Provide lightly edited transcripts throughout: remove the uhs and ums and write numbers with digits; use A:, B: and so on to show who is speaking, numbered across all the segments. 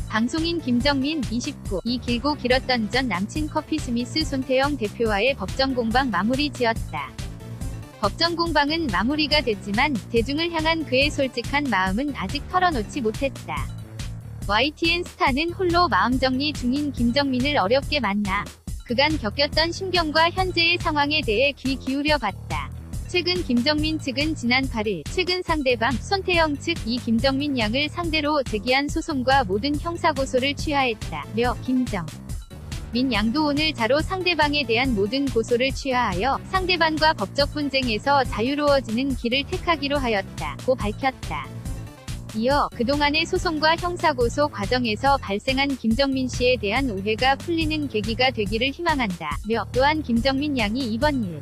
A: 방송인 김정민 29. 이 길고 길었던 전 남친 커피 스미스 손태영 대표와의 법정 공방 마무리 지었다. 법정 공방은 마무리가 됐지만 대중을 향한 그의 솔직한 마음은 아직 털어놓지 못했다. YTN 스타는 홀로 마음정리 중인 김정민을 어렵게 만나 그간 겪었던 심경과 현재의 상황에 대해 귀 기울여 봤다. 최근 김정민 측은 지난 8일 최근 상대방 손태영 측 이 김정민 양을 상대로 제기한 소송과 모든 형사고소를 취하했다며 김정민 양도 오늘 자로 상대방에 대한 모든 고소를 취하하여 상대방과 법적 분쟁에서 자유로워지는 길을 택하기로 하였다고 밝혔다. 이어 그동안의 소송과 형사고소 과정에서 발생한 김정민 씨에 대한 오해가 풀리는 계기가 되기를 희망한다며 또한 김정민 양이 이번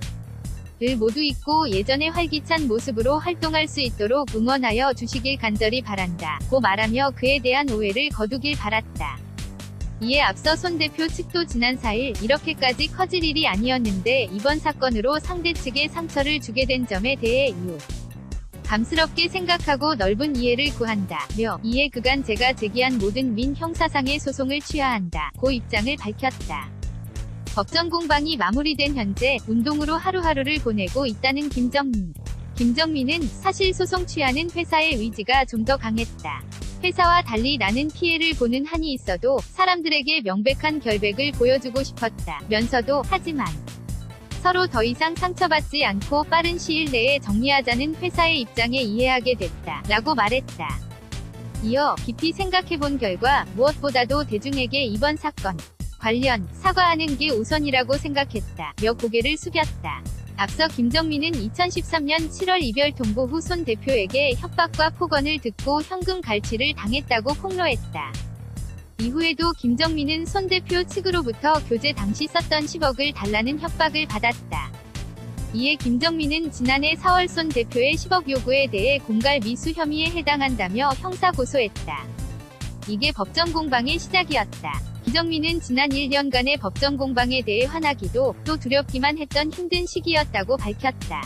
A: 일을 모두 잊고 예전의 활기찬 모습으로 활동할 수 있도록 응원하여 주시길 간절히 바란다고 말하며 그에 대한 오해를 거두길 바랐다. 이에 앞서 손 대표 측도 지난 4일 이렇게까지 커질 일이 아니었는데 이번 사건으로 상대 측에 상처를 주게 된 점에 대해 감스럽게 생각하고 넓은 이해를 구한다며 이에 그간 제가 제기한 모든 민 형사상의 소송을 취하한다고 입장을 밝혔다. 법정 공방이 마무리된 현재 운동으로 하루하루를 보내고 있다는 김정민은 사실 소송 취하는 회사의 의지가 좀 더 강했다. 회사와 달리 나는 피해를 보는 한이 있어도 사람들에게 명백한 결백을 보여주고 싶었다 면서도 하지만 서로 더 이상 상처받지 않고 빠른 시일 내에 정리하자는 회사의 입장에 이해하게 됐다 라고 말했다. 이어 깊이 생각해본 결과 무엇보다도 대중에게 이번 사건 관련 사과하는 게 우선이라고 생각했다며 고개를 숙였다. 앞서 김정민은 2013년 7월 이별 통보 후 손 대표에게 협박과 폭언을 듣고 현금 갈취를 당했다고 폭로했다. 이후에도 김정민은 손 대표 측으로부터 교제 당시 썼던 10억을 달라는 협박을 받았다. 이에 김정민은 지난해 4월 손 대표의 10억 요구에 대해 공갈 미수 혐의에 해당한다며 형사 고소했다. 이게 법정 공방의 시작이었다. 김정민은 지난 1년간의 법정 공방에 대해 화나기도 또 두렵기만 했던 힘든 시기였다고 밝혔다.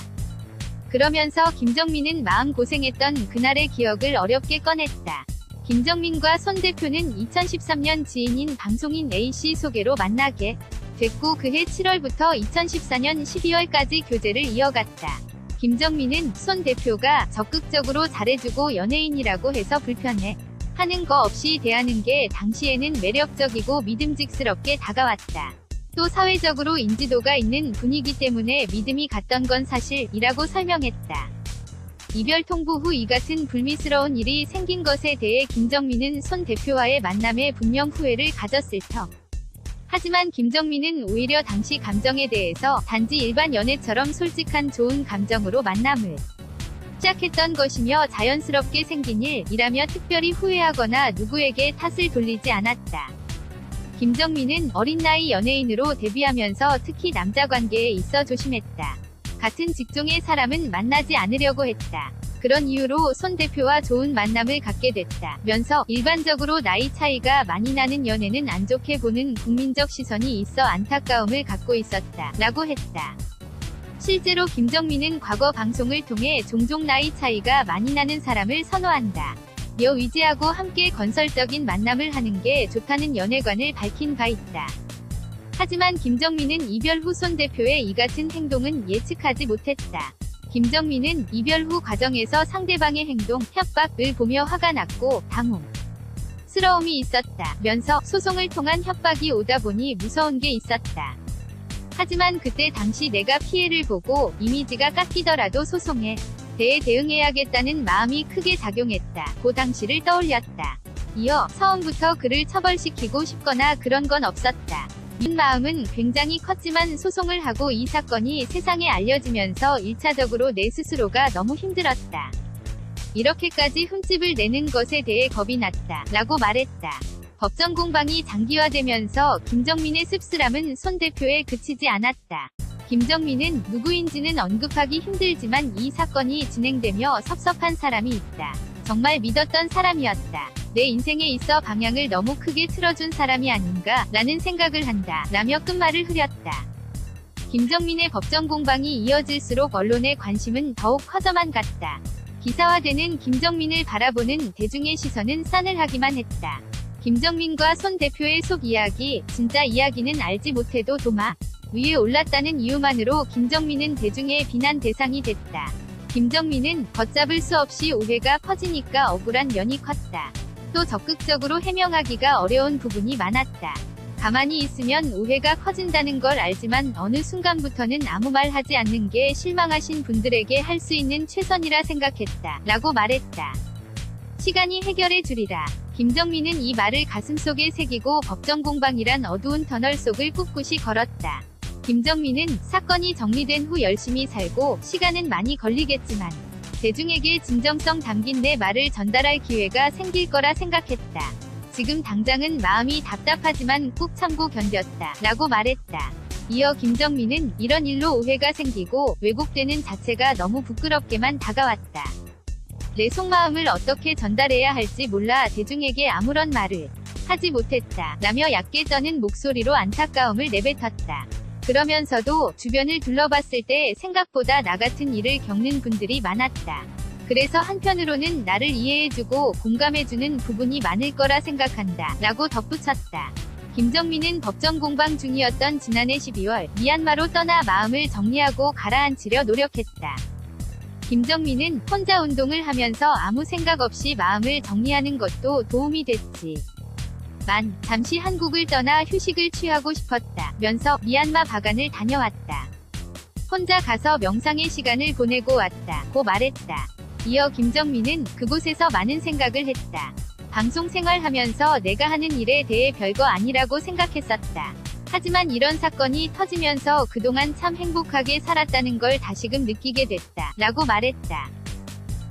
A: 그러면서 김정민은 마음고생했던 그날의 기억을 어렵게 꺼냈다. 김정민과 손 대표는 2013년 지인인 방송인 A씨 소개로 만나게 됐고 그해 7월부터 2014년 12월까지 교제를 이어갔다. 김정민은 손 대표가 적극적으로 잘해주고 연예인이라고 해서 불편해 하는 거 없이 대하는 게 당시에는 매력적이고 믿음직스럽게 다가왔다. 또 사회적으로 인지도가 있는 분이기 때문에 믿음이 갔던 건 사실이라고 설명했다. 이별 통보 후 이 같은 불미스러운 일이 생긴 것에 대해 김정민은 손 대표와의 만남에 분명 후회를 가졌을 터. 하지만 김정민은 오히려 당시 감정에 대해서 단지 일반 연애처럼 솔직한 좋은 감정으로 만남을 시작했던 것이며 자연스럽게 생긴 일이라며 특별히 후회하거나 누구에게 탓을 돌리지 않았다. 김정민은 어린 나이 연예인으로 데뷔하면서 특히 남자 관계에 있어 조심했다. 같은 직종의 사람은 만나지 않으려고 했다. 그런 이유로 손 대표와 좋은 만남을 갖게 됐다면서 일반적으로 나이 차이가 많이 나는 연애는 안 좋게 보는 국민적 시선이 있어 안타까움을 갖고 있었다 라고 했다. 실제로 김정민은 과거 방송을 통해 종종 나이 차이가 많이 나는 사람을 선호한다. 며 의지하고 함께 건설적인 만남을 하는 게 좋다는 연애관을 밝힌 바 있다. 하지만 김정민은 이별 후 손 대표의 이 같은 행동은 예측하지 못했다. 김정민은 이별 후 과정에서 상대방의 행동, 협박을 보며 화가 났고 당혹스러움이 있었다면서 소송을 통한 협박이 오다 보니 무서운 게 있었다. 하지만 그때 당시 내가 피해를 보고 이미지가 깎이더라도 소송에 대해 대응해야겠다는 마음이 크게 작용했다고 당시를 떠올렸다. 이어 처음부터 그를 처벌시키고 싶거나 그런 건 없었다. 이 마음은 굉장히 컸지만 소송을 하고 이 사건이 세상에 알려지면서 1차적으로 내 스스로가 너무 힘들었다. 이렇게까지 흠집을 내는 것에 대해 겁이 났다 라고 말했다. 법정 공방이 장기화되면서 김정민의 씁쓸함은 손 대표에 그치지 않았다. 김정민은 누구인지는 언급하기 힘들지만 이 사건이 진행되며 섭섭한 사람이 있다. 정말 믿었던 사람이었다. 내 인생에 있어 방향을 너무 크게 틀어준 사람이 아닌가 라는 생각을 한다 라며 끝말을 흐렸다. 김정민의 법정 공방이 이어질수록 언론의 관심은 더욱 커져만 갔다. 기사화되는 김정민을 바라보는 대중의 시선은 싸늘하기만 했다. 김정민과 손 대표의 속 이야기, 진짜 이야기는 알지 못해도 도마 위에 올랐다는 이유만으로 김정민은 대중의 비난 대상이 됐다. 김정민은 걷잡을 수 없이 오해가 퍼지니까 억울한 면이 컸다. 또 적극적으로 해명하기가 어려운 부분이 많았다. 가만히 있으면 오해가 커진다는 걸 알지만 어느 순간부터는 아무 말 하지 않는 게 실망하신 분들에게 할 수 있는 최선이라 생각했다. 라고 말했다. 시간이 해결해 주리라. 김정민은 이 말을 가슴속에 새기고 법정공방이란 어두운 터널 속을 꿋꿋이 걸었다. 김정민은 사건이 정리된 후 열심히 살고 시간은 많이 걸리겠지만 대중에게 진정성 담긴 내 말을 전달할 기회가 생길 거라 생각했다. 지금 당장은 마음이 답답하지만 꾹 참고 견뎠다. 라고 말했다. 이어 김정민은 이런 일로 오해가 생기고 왜곡되는 자체가 너무 부끄럽게만 다가왔다. 내 속마음을 어떻게 전달해야 할지 몰라 대중에게 아무런 말을 하지 못했다. 라며 얕게 떠는 목소리로 안타까움을 내뱉었다. 그러면서도 주변을 둘러봤을 때 생각보다 나 같은 일을 겪는 분들이 많았다. 그래서 한편으로는 나를 이해해주고 공감해주는 부분이 많을 거라 생각한다. 라고 덧붙였다. 김정민은 법정 공방 중이었던 지난해 12월 미얀마로 떠나 마음을 정리하고 가라앉히려 노력했다. 김정민은 혼자 운동을 하면서 아무 생각 없이 마음을 정리하는 것도 도움이 됐지. 잠시 한국을 떠나 휴식을 취하고 싶었다. 면서 미얀마 바간을 다녀왔다. 혼자 가서 명상의 시간을 보내고 왔다. 고 말했다. 이어 김정민은 그곳에서 많은 생각을 했다. 방송 생활하면서 내가 하는 일에 대해 별거 아니라고 생각했었다. 하지만 이런 사건이 터지면서 그동안 참 행복하게 살았다는 걸 다시금 느끼게 됐다. 라고 말했다.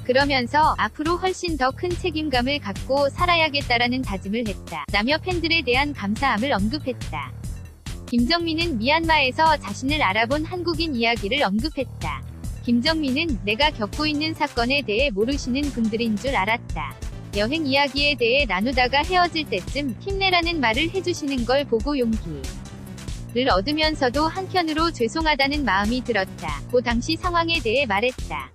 A: 그러면서 앞으로 훨씬 더 큰 책임감을 갖고 살아야겠다라는 다짐을 했다. 라며 팬들에 대한 감사함을 언급했다. 김정민은 미얀마에서 자신을 알아본 한국인 이야기를 언급했다. 김정민은 내가 겪고 있는 사건에 대해 모르시는 분들인 줄 알았다. 여행 이야기에 대해 나누다가 헤어질 때쯤 힘내라는 말을 해주시는 걸 보고 용기를 얻으면서도 한편으로 죄송하다는 마음이 들었다. 고 당시 상황에 대해 말했다.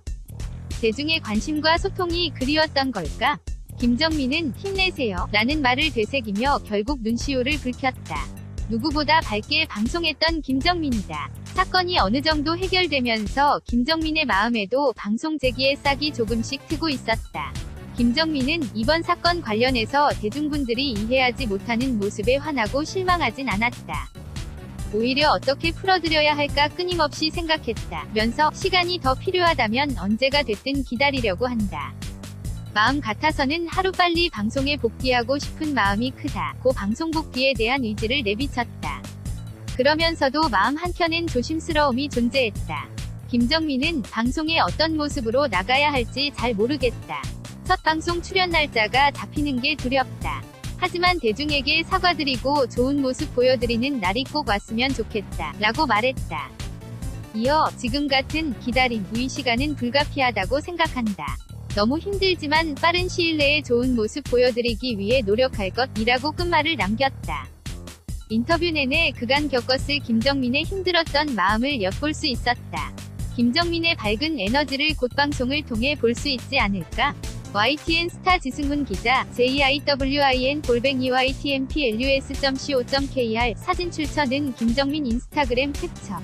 A: 대중의 관심과 소통이 그리웠던 걸까? 김정민은 힘내세요 라는 말을 되새기며 결국 눈시울을 붉혔다. 누구보다 밝게 방송했던 김정민이다. 사건이 어느 정도 해결되면서 김정민의 마음에도 방송 재기의 싹이 조금씩 트고 있었다. 김정민은 이번 사건 관련해서 대중분들이 이해하지 못하는 모습에 화나고 실망하진 않았다. 오히려 어떻게 풀어드려야 할까 끊임없이 생각했다. 면서 시간이 더 필요하다면 언제가 됐든 기다리려고 한다. 마음 같아서는 하루빨리 방송에 복귀하고 싶은 마음이 크다. 고 방송 복귀에 대한 의지를 내비쳤다. 그러면서도 마음 한켠엔 조심스러움이 존재했다. 김정민은 방송에 어떤 모습으로 나가야 할지 잘 모르겠다. 첫 방송 출연 날짜가 잡히는 게 두렵다. 하지만 대중에게 사과드리고 좋은 모습 보여드리는 날이 꼭 왔으면 좋겠다. 라고 말했다. 이어 지금 같은 기다림, 이 시간은 불가피하다고 생각한다. 너무 힘들지만 빠른 시일 내에 좋은 모습 보여드리기 위해 노력할 것이라고 끝말을 남겼다. 인터뷰 내내 그간 겪었을 김정민의 힘들었던 마음을 엿볼 수 있었다. 김정민의 밝은 에너지를 곧 방송을 통해 볼 수 있지 않을까? YTN 스타 지승훈 기자, JIWIN@ytmplus.co.kr 사진 출처는 김정민 인스타그램 캡처.